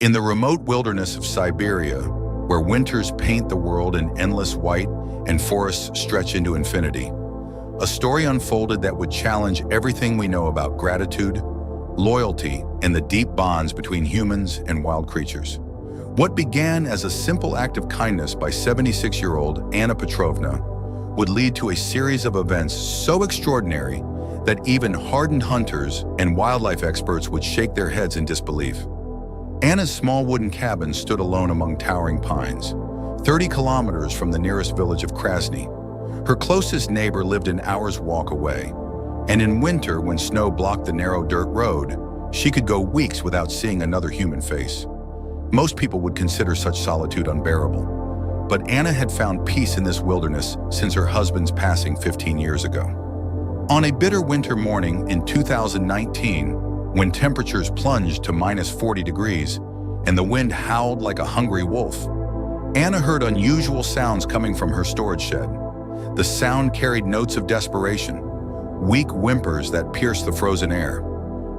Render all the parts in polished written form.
In the remote wilderness of Siberia, where winters paint the world in endless white and forests stretch into infinity, a story unfolded that would challenge everything we know about gratitude, loyalty, and the deep bonds between humans and wild creatures. What began as a simple act of kindness by 76-year-old Anna Petrovna would lead to a series of events so extraordinary that even hardened hunters and wildlife experts would shake their heads in disbelief. Anna's small wooden cabin stood alone among towering pines, 30 kilometers from the nearest village of Krasny. Her closest neighbor lived an hour's walk away, and in winter, when snow blocked the narrow dirt road, she could go weeks without seeing another human face. Most people would consider such solitude unbearable, but Anna had found peace in this wilderness since her husband's passing 15 years ago. On a bitter winter morning in 2019, when temperatures plunged to -40 degrees and the wind howled like a hungry wolf, Anna heard unusual sounds coming from her storage shed. The sound carried notes of desperation, weak whimpers that pierced the frozen air.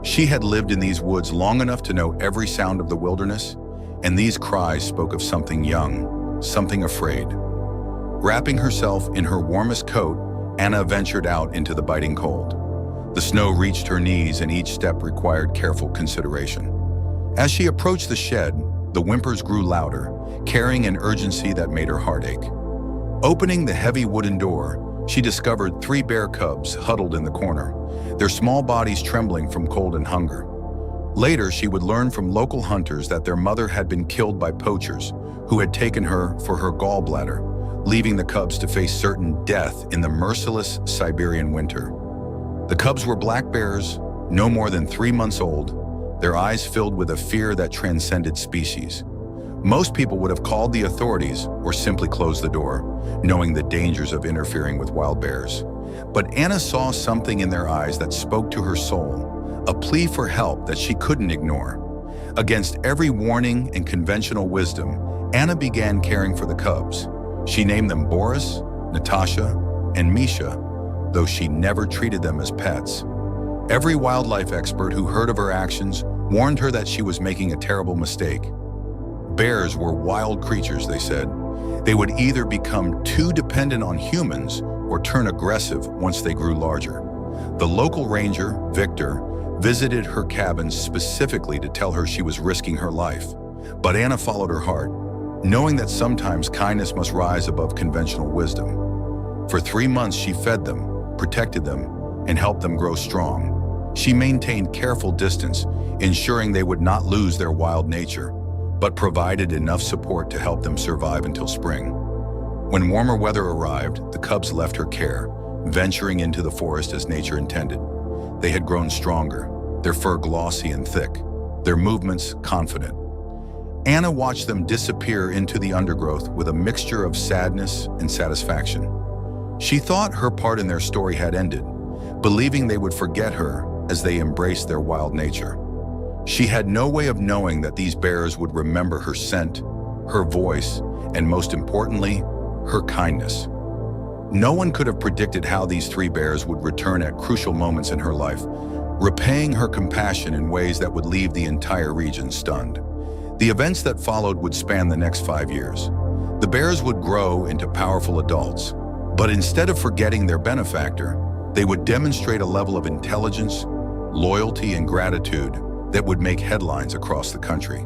She had lived in these woods long enough to know every sound of the wilderness, and these cries spoke of something young, something afraid. Wrapping herself in her warmest coat, Anna ventured out into the biting cold. The snow reached her knees, and each step required careful consideration. As she approached the shed, the whimpers grew louder, carrying an urgency that made her heart ache. Opening the heavy wooden door, she discovered 3 bear cubs huddled in the corner, their small bodies trembling from cold and hunger. Later, she would learn from local hunters that their mother had been killed by poachers who had taken her for her gallbladder, leaving the cubs to face certain death in the merciless Siberian winter. The cubs were black bears, no more than 3 months old, their eyes filled with a fear that transcended species. Most people would have called the authorities or simply closed the door, knowing the dangers of interfering with wild bears. But Anna saw something in their eyes that spoke to her soul, a plea for help that she couldn't ignore. Against every warning and conventional wisdom, Anna began caring for the cubs. She named them Boris, Natasha, and Misha, though she never treated them as pets. Every wildlife expert who heard of her actions warned her that she was making a terrible mistake. Bears were wild creatures, they said. They would either become too dependent on humans or turn aggressive once they grew larger. The local ranger, Victor, visited her cabin specifically to tell her she was risking her life. But Anna followed her heart, knowing that sometimes kindness must rise above conventional wisdom. For 3 months, she fed them, protected them, and helped them grow strong. She maintained careful distance, ensuring they would not lose their wild nature, but provided enough support to help them survive until spring. When warmer weather arrived, the cubs left her care, venturing into the forest as nature intended. They had grown stronger, their fur glossy and thick, their movements confident. Anna watched them disappear into the undergrowth with a mixture of sadness and satisfaction. She thought her part in their story had ended, believing they would forget her as they embraced their wild nature. She had no way of knowing that these bears would remember her scent, her voice, and most importantly, her kindness. No one could have predicted how these 3 bears would return at crucial moments in her life, repaying her compassion in ways that would leave the entire region stunned. The events that followed would span the next 5 years. The bears would grow into powerful adults, but instead of forgetting their benefactor, they would demonstrate a level of intelligence, loyalty, and gratitude that would make headlines across the country.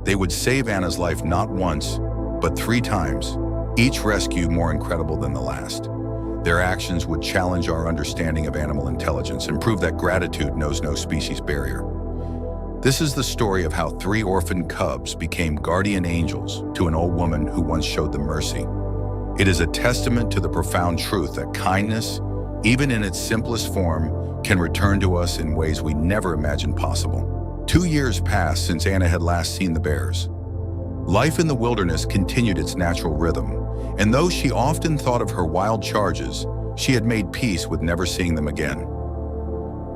They would save Anna's life not once, but 3 times, each rescue more incredible than the last. Their actions would challenge our understanding of animal intelligence and prove that gratitude knows no species barrier. This is the story of how 3 orphaned cubs became guardian angels to an old woman who once showed them mercy. It is a testament to the profound truth that kindness, even in its simplest form, can return to us in ways we never imagined possible. 2 years passed since Anna had last seen the bears. Life in the wilderness continued its natural rhythm, and though she often thought of her wild charges, she had made peace with never seeing them again.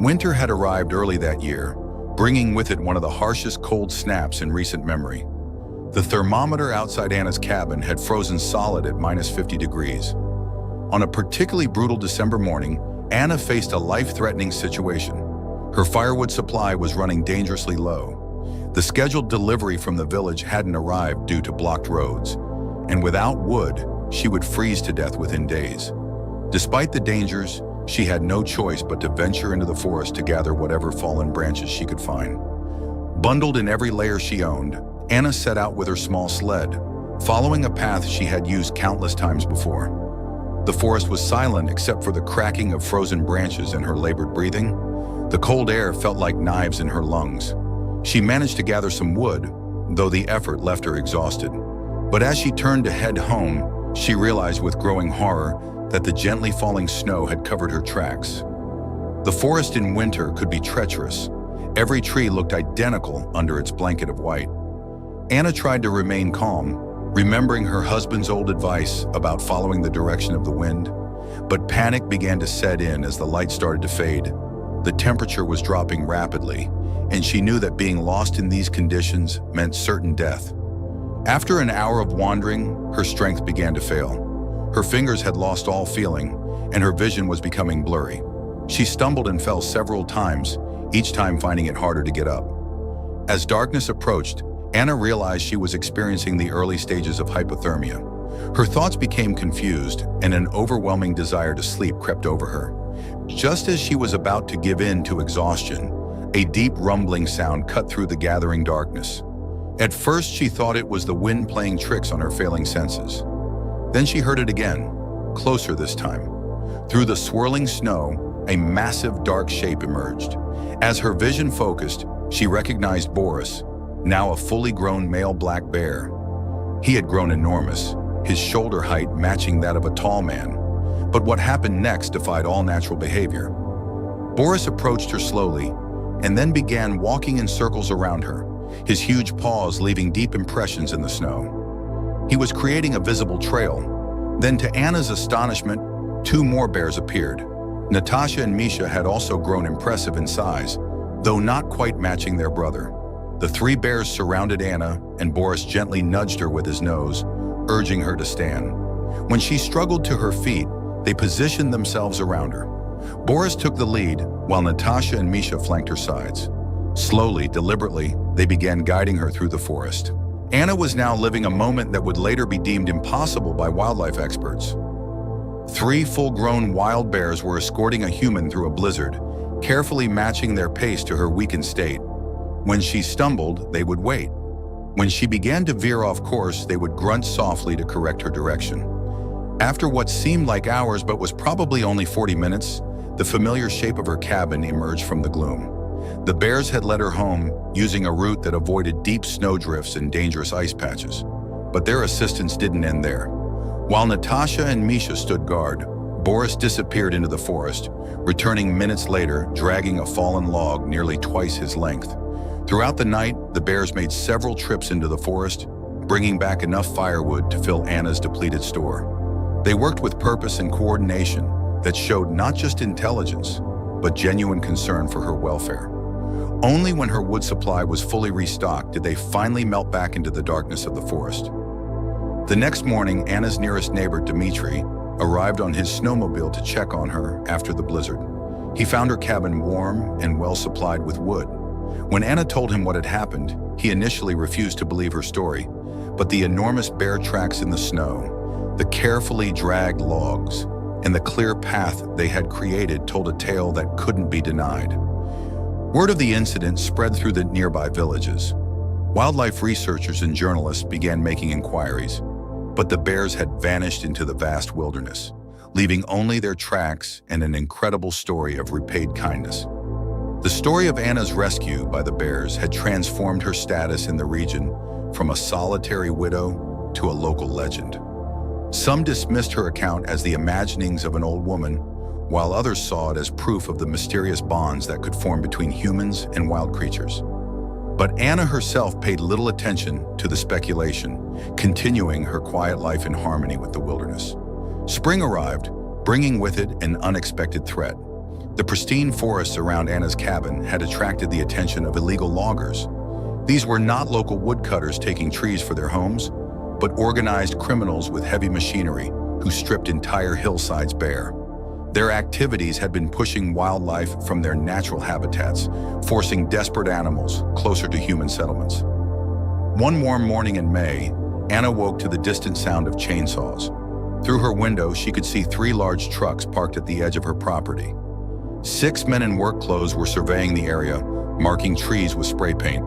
Winter had arrived early that year, bringing with it one of the harshest cold snaps in recent memory. The thermometer outside Anna's cabin had frozen solid at -50 degrees. On a particularly brutal December morning, Anna faced a life-threatening situation. Her firewood supply was running dangerously low. The scheduled delivery from the village hadn't arrived due to blocked roads, and without wood, she would freeze to death within days. Despite the dangers, she had no choice but to venture into the forest to gather whatever fallen branches she could find. Bundled in every layer she owned, Anna set out with her small sled, following a path she had used countless times before. The forest was silent except for the cracking of frozen branches and her labored breathing. The cold air felt like knives in her lungs. She managed to gather some wood, though the effort left her exhausted. But as she turned to head home, she realized with growing horror that the gently falling snow had covered her tracks. The forest in winter could be treacherous. Every tree looked identical under its blanket of white. Anna tried to remain calm, remembering her husband's old advice about following the direction of the wind. But panic began to set in as the light started to fade. The temperature was dropping rapidly, and she knew that being lost in these conditions meant certain death. After an hour of wandering, her strength began to fail. Her fingers had lost all feeling, and her vision was becoming blurry. She stumbled and fell several times, each time finding it harder to get up. As darkness approached, Anna realized she was experiencing the early stages of hypothermia. Her thoughts became confused, and an overwhelming desire to sleep crept over her. Just as she was about to give in to exhaustion, a deep rumbling sound cut through the gathering darkness. At first, she thought it was the wind playing tricks on her failing senses. Then she heard it again, closer this time. Through the swirling snow, a massive dark shape emerged. As her vision focused, she recognized Boris, now a fully grown male black bear. He had grown enormous, his shoulder height matching that of a tall man. But what happened next defied all natural behavior. Boris approached her slowly, and then began walking in circles around her, his huge paws leaving deep impressions in the snow. He was creating a visible trail. Then, to Anna's astonishment, two more bears appeared. Natasha and Misha had also grown impressive in size, though not quite matching their brother. The three bears surrounded Anna, and Boris gently nudged her with his nose, urging her to stand. When she struggled to her feet, they positioned themselves around her. Boris took the lead, while Natasha and Misha flanked her sides. Slowly, deliberately, they began guiding her through the forest. Anna was now living a moment that would later be deemed impossible by wildlife experts. Three full-grown wild bears were escorting a human through a blizzard, carefully matching their pace to her weakened state. When she stumbled, they would wait. When she began to veer off course, they would grunt softly to correct her direction. After what seemed like hours but was probably only 40 minutes, the familiar shape of her cabin emerged from the gloom. The bears had led her home, using a route that avoided deep snowdrifts and dangerous ice patches. But their assistance didn't end there. While Natasha and Misha stood guard, Boris disappeared into the forest, returning minutes later, dragging a fallen log nearly twice his length. Throughout the night, the bears made several trips into the forest, bringing back enough firewood to fill Anna's depleted store. They worked with purpose and coordination that showed not just intelligence, but genuine concern for her welfare. Only when her wood supply was fully restocked did they finally melt back into the darkness of the forest. The next morning, Anna's nearest neighbor, Dmitri, arrived on his snowmobile to check on her after the blizzard. He found her cabin warm and well supplied with wood. When Anna told him what had happened, he initially refused to believe her story, but the enormous bear tracks in the snow, the carefully dragged logs, and the clear path they had created told a tale that couldn't be denied. Word of the incident spread through the nearby villages. Wildlife researchers and journalists began making inquiries, but the bears had vanished into the vast wilderness, leaving only their tracks and an incredible story of repaid kindness. The story of Anna's rescue by the bears had transformed her status in the region from a solitary widow to a local legend. Some dismissed her account as the imaginings of an old woman, while others saw it as proof of the mysterious bonds that could form between humans and wild creatures. But Anna herself paid little attention to the speculation, continuing her quiet life in harmony with the wilderness. Spring arrived, bringing with it an unexpected threat. The pristine forests around Anna's cabin had attracted the attention of illegal loggers. These were not local woodcutters taking trees for their homes, but organized criminals with heavy machinery who stripped entire hillsides bare. Their activities had been pushing wildlife from their natural habitats, forcing desperate animals closer to human settlements. One warm morning in May, Anna woke to the distant sound of chainsaws. Through her window, she could see 3 large trucks parked at the edge of her property. 6 men in work clothes were surveying the area, marking trees with spray paint.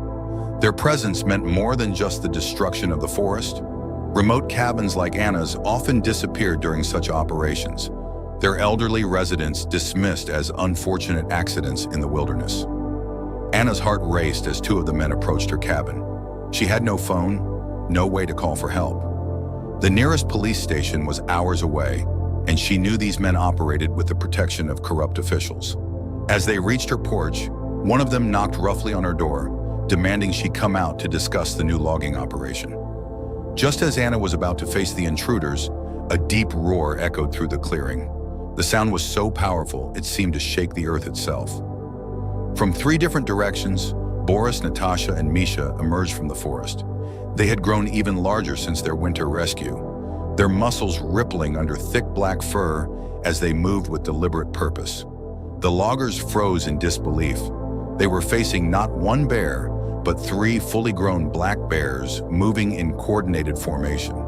Their presence meant more than just the destruction of the forest. Remote cabins like Anna's often disappeared during such operations, their elderly residents dismissed as unfortunate accidents in the wilderness. Anna's heart raced as 2 of the men approached her cabin. She had no phone, no way to call for help. The nearest police station was hours away, and she knew these men operated with the protection of corrupt officials. As they reached her porch, one of them knocked roughly on her door, demanding she come out to discuss the new logging operation. Just as Anna was about to face the intruders, a deep roar echoed through the clearing. The sound was so powerful, it seemed to shake the earth itself. From 3 different directions, Boris, Natasha, and Misha emerged from the forest. They had grown even larger since their winter rescue, their muscles rippling under thick black fur as they moved with deliberate purpose. The loggers froze in disbelief. They were facing not 1 bear, but 3 fully grown black bears moving in coordinated formation.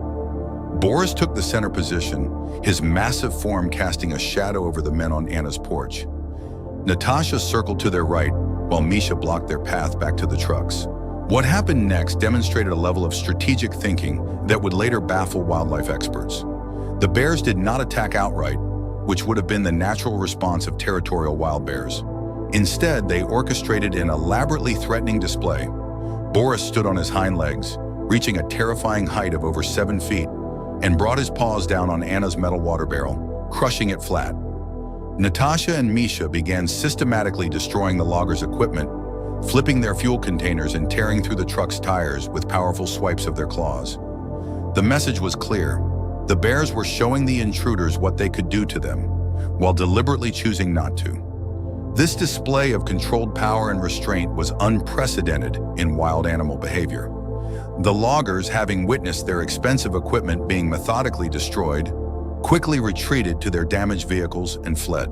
Boris took the center position, his massive form casting a shadow over the men on Anna's porch. Natasha circled to their right, while Misha blocked their path back to the trucks. What happened next demonstrated a level of strategic thinking that would later baffle wildlife experts. The bears did not attack outright, which would have been the natural response of territorial wild bears. Instead, they orchestrated an elaborately threatening display. Boris stood on his hind legs, reaching a terrifying height of over 7 feet, and brought his paws down on Anna's metal water barrel, crushing it flat. Natasha and Misha began systematically destroying the loggers' equipment, flipping their fuel containers and tearing through the truck's tires with powerful swipes of their claws. The message was clear. The bears were showing the intruders what they could do to them, while deliberately choosing not to. This display of controlled power and restraint was unprecedented in wild animal behavior. The loggers, having witnessed their expensive equipment being methodically destroyed, quickly retreated to their damaged vehicles and fled.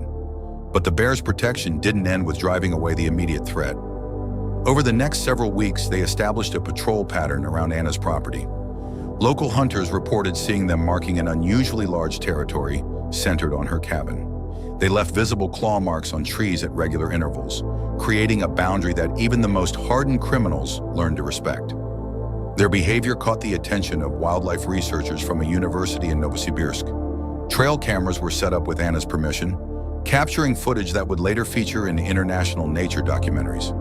But the bears' protection didn't end with driving away the immediate threat. Over the next several weeks, they established a patrol pattern around Anna's property. Local hunters reported seeing them marking an unusually large territory centered on her cabin. They left visible claw marks on trees at regular intervals, creating a boundary that even the most hardened criminals learned to respect. Their behavior caught the attention of wildlife researchers from a university in Novosibirsk. Trail cameras were set up with Anna's permission, capturing footage that would later feature in international nature documentaries.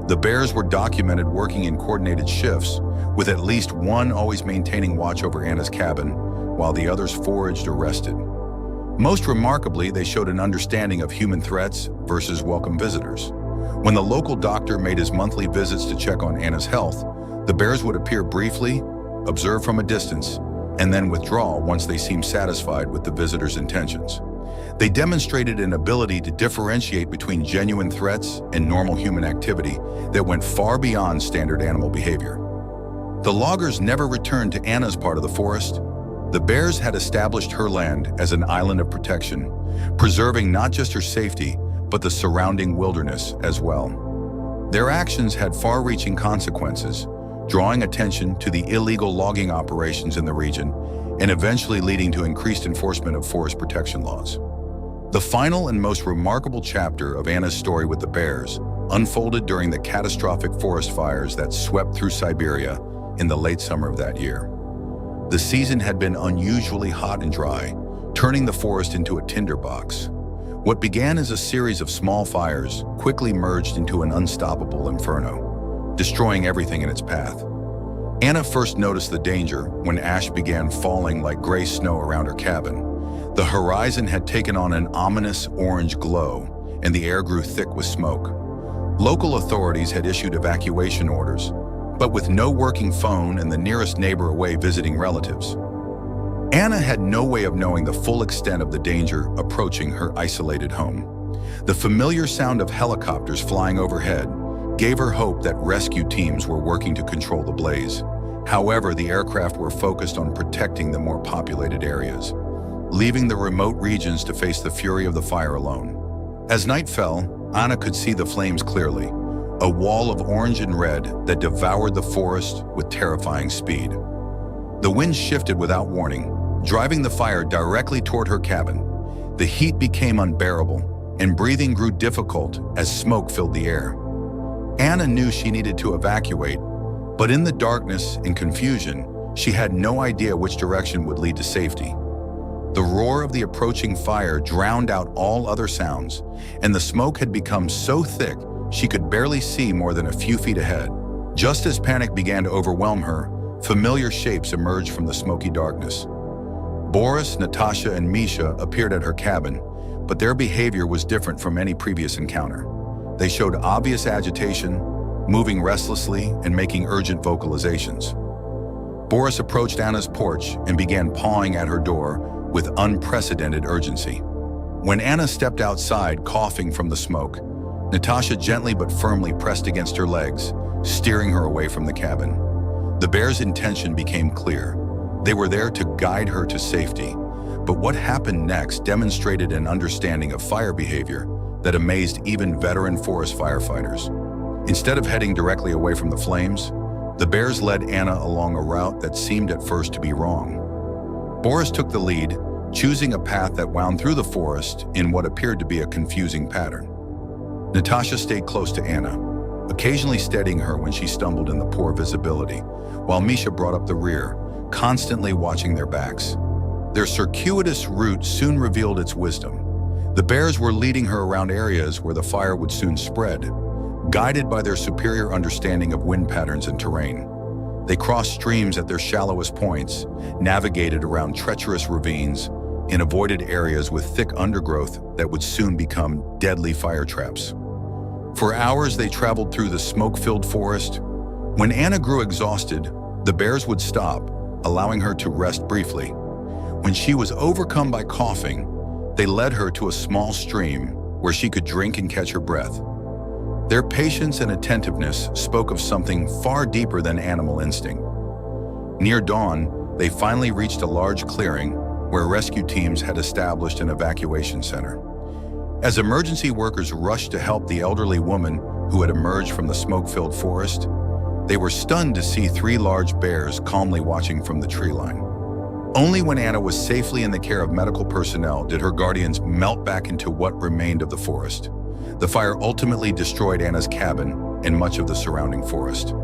The bears were documented working in coordinated shifts, with at least one always maintaining watch over Anna's cabin, while the others foraged or rested. Most remarkably, they showed an understanding of human threats versus welcome visitors. When the local doctor made his monthly visits to check on Anna's health, the bears would appear briefly, observe from a distance, and then withdraw once they seemed satisfied with the visitor's intentions. They demonstrated an ability to differentiate between genuine threats and normal human activity that went far beyond standard animal behavior. The loggers never returned to Anna's part of the forest. The bears had established her land as an island of protection, preserving not just her safety, but the surrounding wilderness as well. Their actions had far-reaching consequences, drawing attention to the illegal logging operations in the region and eventually leading to increased enforcement of forest protection laws. The final and most remarkable chapter of Anna's story with the bears unfolded during the catastrophic forest fires that swept through Siberia in the late summer of that year. The season had been unusually hot and dry, turning the forest into a tinderbox. What began as a series of small fires quickly merged into an unstoppable inferno, destroying everything in its path. Anna first noticed the danger when ash began falling like gray snow around her cabin. The horizon had taken on an ominous orange glow, and the air grew thick with smoke. Local authorities had issued evacuation orders, but with no working phone and the nearest neighbor away visiting relatives. Anna had no way of knowing the full extent of the danger approaching her isolated home. The familiar sound of helicopters flying overhead gave her hope that rescue teams were working to control the blaze. However, the aircraft were focused on protecting the more populated areas. leaving the remote regions to face the fury of the fire alone. As night fell, Anna could see the flames clearly, a wall of orange and red that devoured the forest with terrifying speed. The wind shifted without warning, driving the fire directly toward her cabin. The heat became unbearable, and breathing grew difficult as smoke filled the air. Anna knew she needed to evacuate, but in the darkness and confusion, she had no idea which direction would lead to safety. The roar of the approaching fire drowned out all other sounds, and the smoke had become so thick she could barely see more than a few feet ahead. Just as panic began to overwhelm her, familiar shapes emerged from the smoky darkness. Boris, Natasha, and Misha appeared at her cabin, but their behavior was different from any previous encounter. They showed obvious agitation, moving restlessly and making urgent vocalizations. Boris approached Anna's porch and began pawing at her door with unprecedented urgency. When Anna stepped outside, coughing from the smoke, Natasha gently but firmly pressed against her legs, steering her away from the cabin. The bear's intention became clear. They were there to guide her to safety, but what happened next demonstrated an understanding of fire behavior that amazed even veteran forest firefighters. Instead of heading directly away from the flames, the bears led Anna along a route that seemed at first to be wrong. Boris took the lead, choosing a path that wound through the forest in what appeared to be a confusing pattern. Natasha stayed close to Anna, occasionally steadying her when she stumbled in the poor visibility, while Misha brought up the rear, constantly watching their backs. Their circuitous route soon revealed its wisdom. The bears were leading her around areas where the fire would soon spread, guided by their superior understanding of wind patterns and terrain. They crossed streams at their shallowest points, navigated around treacherous ravines, and avoided areas with thick undergrowth that would soon become deadly fire traps. For hours, they traveled through the smoke-filled forest. When Anna grew exhausted, the bears would stop, allowing her to rest briefly. When she was overcome by coughing, they led her to a small stream where she could drink and catch her breath. Their patience and attentiveness spoke of something far deeper than animal instinct. Near dawn, they finally reached a large clearing where rescue teams had established an evacuation center. As emergency workers rushed to help the elderly woman who had emerged from the smoke-filled forest, they were stunned to see 3 large bears calmly watching from the tree line. Only when Anna was safely in the care of medical personnel did her guardians melt back into what remained of the forest. The fire ultimately destroyed Anna's cabin and much of the surrounding forest.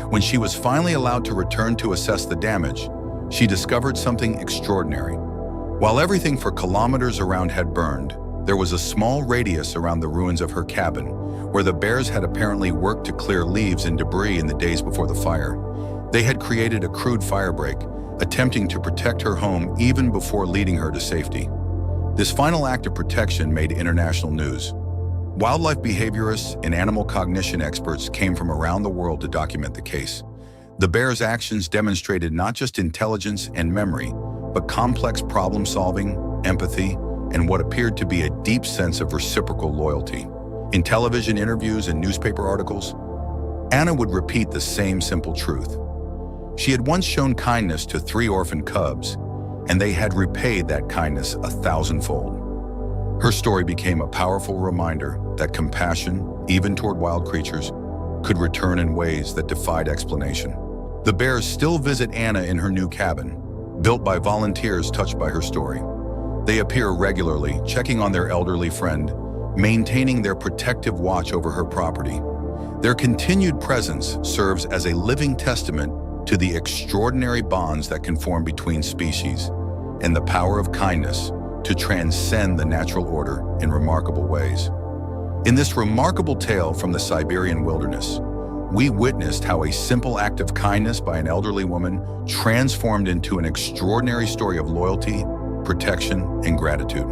When she was finally allowed to return to assess the damage, she discovered something extraordinary. While everything for kilometers around had burned, there was a small radius around the ruins of her cabin, where the bears had apparently worked to clear leaves and debris in the days before the fire. They had created a crude firebreak, attempting to protect her home even before leading her to safety. This final act of protection made international news. Wildlife behaviorists and animal cognition experts came from around the world to document the case. The bears' actions demonstrated not just intelligence and memory, but complex problem-solving, empathy, and what appeared to be a deep sense of reciprocal loyalty. In television interviews and newspaper articles, Anna would repeat the same simple truth. She had once shown kindness to 3 orphan cubs, and they had repaid that kindness 1,000-fold. Her story became a powerful reminder that compassion, even toward wild creatures, could return in ways that defied explanation. The bears still visit Anna in her new cabin, built by volunteers touched by her story. They appear regularly, checking on their elderly friend, maintaining their protective watch over her property. Their continued presence serves as a living testament to the extraordinary bonds that can form between species and the power of kindness to transcend the natural order in remarkable ways. In this remarkable tale from the Siberian wilderness, we witnessed how a simple act of kindness by an elderly woman transformed into an extraordinary story of loyalty, protection, and gratitude.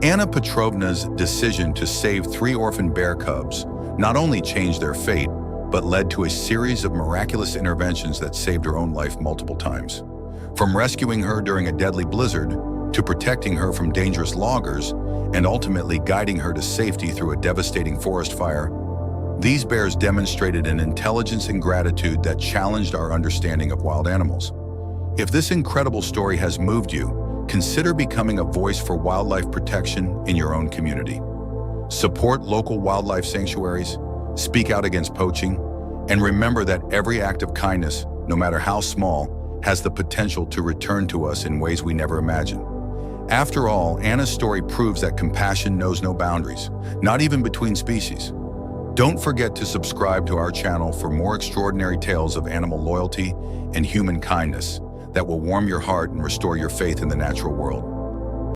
Anna Petrovna's decision to save 3 orphan bear cubs not only changed their fate, but led to a series of miraculous interventions that saved her own life multiple times. From rescuing her during a deadly blizzard, to protecting her from dangerous loggers, and ultimately guiding her to safety through a devastating forest fire, these bears demonstrated an intelligence and gratitude that challenged our understanding of wild animals. If this incredible story has moved you, consider becoming a voice for wildlife protection in your own community. Support local wildlife sanctuaries, speak out against poaching, and remember that every act of kindness, no matter how small, has the potential to return to us in ways we never imagined. After all, Anna's story proves that compassion knows no boundaries, not even between species. Don't forget to subscribe to our channel for more extraordinary tales of animal loyalty and human kindness that will warm your heart and restore your faith in the natural world.